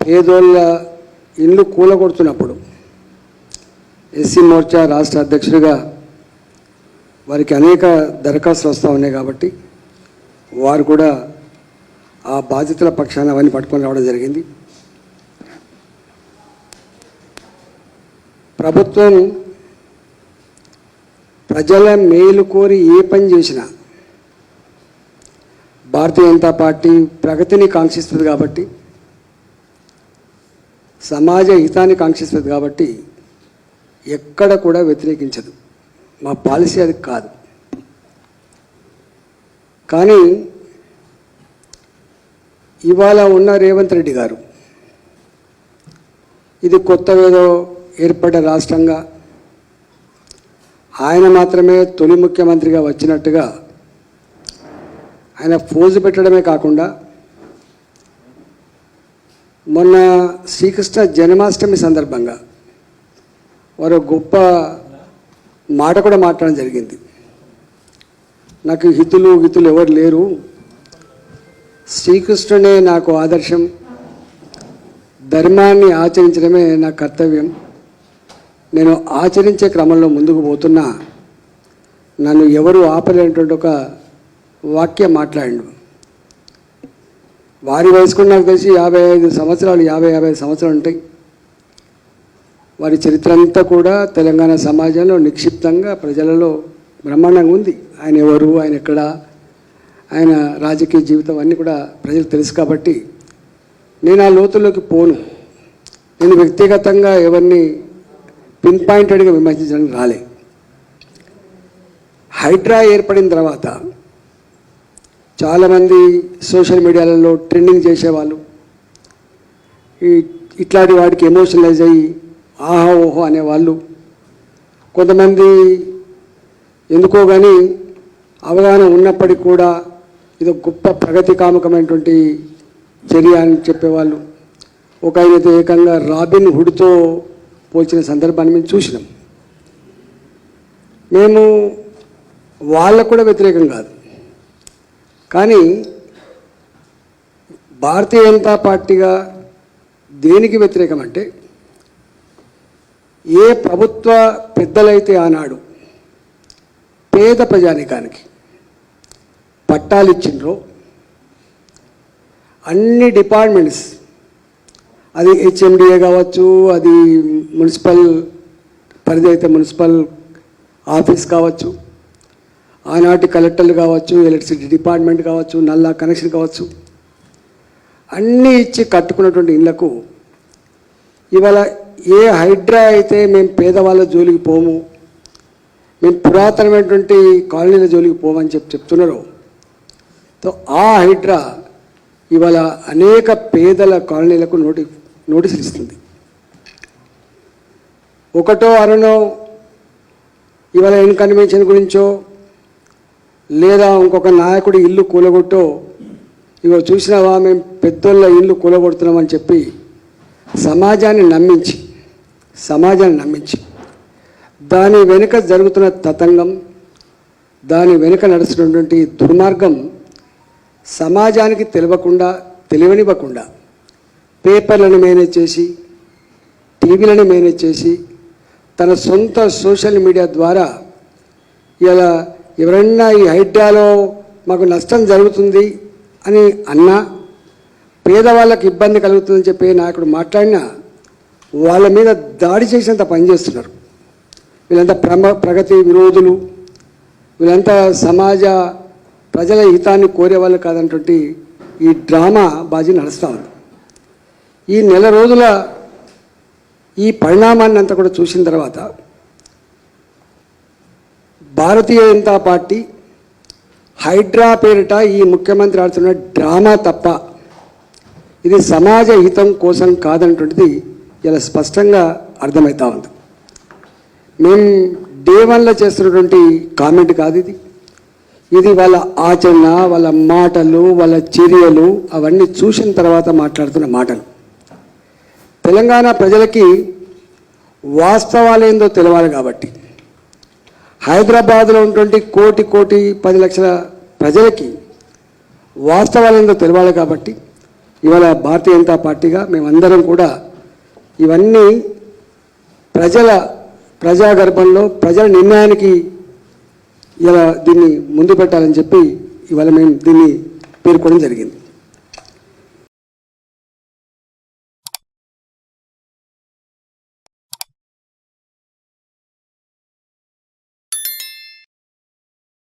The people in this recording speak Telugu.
పేదోళ్ళ ఇల్లు కూలగొడుతున్నప్పుడు ఎస్సీ మోర్చా రాష్ట్ర అధ్యక్షుడిగా వారికి అనేక దరఖాస్తులు వస్తూ ఉన్నాయి కాబట్టి వారు కూడా ఆ బాధితుల పక్షాన అవన్నీ పట్టుకొని రావడం జరిగింది. ప్రభుత్వం ప్రజల మేలు కోరి ఏ పని చేసినా భారతీయ జనతా పార్టీ ప్రగతిని కాంక్షిస్తుంది కాబట్టి, సమాజ హితాన్ని కాంక్షిస్తుంది కాబట్టి ఎక్కడ కూడా వ్యతిరేకించదు. మా పాలసీ అది కాదు. కానీ ఇవాళ ఉన్న రేవంత్ రెడ్డి గారు ఇది కొత్తవేదో ఏర్పడ్డ రాష్ట్రంగా ఆయన మాత్రమే తొలి ముఖ్యమంత్రిగా వచ్చినట్టుగా ఆయన ఫోజు పెట్టడమే కాకుండా మొన్న శ్రీకృష్ణ జన్మాష్టమి సందర్భంగా వారు గొప్ప మాట కూడా మాట్లాడడం జరిగింది. నాకు హితులు ఎవరు లేరు, శ్రీకృష్ణుడే నాకు ఆదర్శం, ధర్మాన్ని ఆచరించడమే నా కర్తవ్యం, నేను ఆచరించే క్రమంలో ముందుకు పోతున్నా, నన్ను ఎవరు ఆపలేనటువంటి ఒక వాక్యం మాట్లాడిండు. వారి వయసు కూడా నాకు తెలిసి 55 సంవత్సరాలు 50 సంవత్సరాలు ఉంటాయి. వారి చరిత్ర అంతా కూడా తెలంగాణ సమాజంలో నిక్షిప్తంగా ప్రజలలో బ్రహ్మాండంగా ఉంది. ఆయన ఎవరు, ఆయన ఎక్కడ, ఆయన రాజకీయ జీవితం అన్నీ కూడా ప్రజలకు తెలుసు. కాబట్టి నేను ఆ లోతుల్లోకి పోను. నేను వ్యక్తిగతంగా ఎవరిని పిన్ పాయింటెడ్గా విమర్శించడానికి రాలే. హైడ్రా ఏర్పడిన తర్వాత చాలామంది సోషల్ మీడియాలలో ట్రెండింగ్ చేసేవాళ్ళు ఇట్లాంటి వాటికి ఎమోషనలైజ్ అయ్యి ఆహా ఓహో అనేవాళ్ళు, కొంతమంది ఎందుకో కానీ అవగాహన ఉన్నప్పటికీ కూడా ఇది గొప్ప ప్రగతి కాముకమైనటువంటి చర్య అని చెప్పేవాళ్ళు. ఒక ఆయనైతే ఏకంగా రాబిన్ హుడ్తో పోల్చిన సందర్భాన్ని మేము చూసినాం. మేము వాళ్ళకు కూడా వ్యతిరేకం కాదు, కానీ భారతీయ జనతా పార్టీగా దేనికి వ్యతిరేకం అంటే, ఏ ప్రభుత్వ పెద్దలైతే ఆనాడు పేద ప్రజానికానికి పట్టాలు ఇచ్చిండ్రో అన్ని డిపార్ట్మెంట్స్, అది హెచ్ఎండిఏ కావచ్చు, అది మున్సిపల్ పరిధి అయితే మున్సిపల్ ఆఫీస్ కావచ్చు, ఆనాటి కలెక్టర్లు కావచ్చు, ఎలక్ట్రిసిటీ డిపార్ట్మెంట్ కావచ్చు, నల్లా కనెక్షన్ కావచ్చు, అన్నీ ఇచ్చి కట్టుకున్నటువంటి ఇళ్లకు ఇవాళ ఏ హైడ్రా అయితే మేము పేదవాళ్ళ జోలికి పోము, మేము పురాతనమైనటువంటి కాలనీల జోలికి పోమని చెప్తున్నారో, ఆ హైడ్రా ఇవాళ అనేక పేదల కాలనీలకు నోటీసులు ఇస్తుంది. ఒకటో అరనో ఇవాళ ఇన్కన్వెన్షన్ గురించో లేదా ఇంకొక నాయకుడి ఇల్లు కూలగొట్టో, ఇగో చూసినావా మేము పెద్దోళ్ళ ఇల్లు కూలగొడుతున్నామని చెప్పి సమాజాన్ని నమ్మించి దాని వెనుక జరుగుతున్న తతంగం, దాని వెనుక నడుస్తున్నటువంటి దుర్మార్గం సమాజానికి తెలియనివ్వకుండా పేపర్లను మేనేజ్ చేసి, టీవీలను మేనేజ్ చేసి, తన సొంత సోషల్ మీడియా ద్వారా ఇలా ఎవరన్నా ఈ హైడ్రాలో మాకు నష్టం జరుగుతుంది అని అన్నా, పేదవాళ్ళకి ఇబ్బంది కలుగుతుందని చెప్పి నాయకుడు మాట్లాడినా వాళ్ళ మీద దాడి చేసినంత పనిచేస్తున్నారు. వీళ్ళంతా ప్రగతి విరోధులు, వీళ్ళంతా సమాజ ప్రజల హితాన్ని కోరేవాళ్ళు కాదన్నటువంటి ఈ డ్రామా బాజీ నడుస్తూ ఉంది. ఈ నెల రోజుల ఈ పరిణామాన్ని అంతా కూడా చూసిన తర్వాత భారతీయ జనతా పార్టీ హైడ్రా పేరిట ఈ ముఖ్యమంత్రి ఆడుతున్న డ్రామా తప్ప ఇది సమాజ హితం కోసం కాదన్నటువంటిది ఇలా స్పష్టంగా అర్థమవుతూ ఉంది. మేము డే 1లో చేస్తున్నటువంటి కామెంట్ కాదు ఇది వాళ్ళ ఆచరణ, వాళ్ళ మాటలు, వాళ్ళ చర్యలు అవన్నీ చూసిన తర్వాత మాట్లాడుతున్న మాటలు. తెలంగాణ ప్రజలకి వాస్తవాలేందో తెలవాలి కాబట్టి, హైదరాబాద్లో ఉన్నటువంటి 1,10 లక్షల ప్రజలకి వాస్తవాలేందో తెలవాలి కాబట్టి ఇవాళ భారతీయ జనతా పార్టీగా మేమందరం కూడా ఇవన్నీ ప్రజాగర్భంలో ప్రజల నిర్ణయానికి ఇలా దీన్ని ముందు పెట్టాలని చెప్పి ఇవాళ మేము దీన్ని పేర్కొనడం జరిగింది.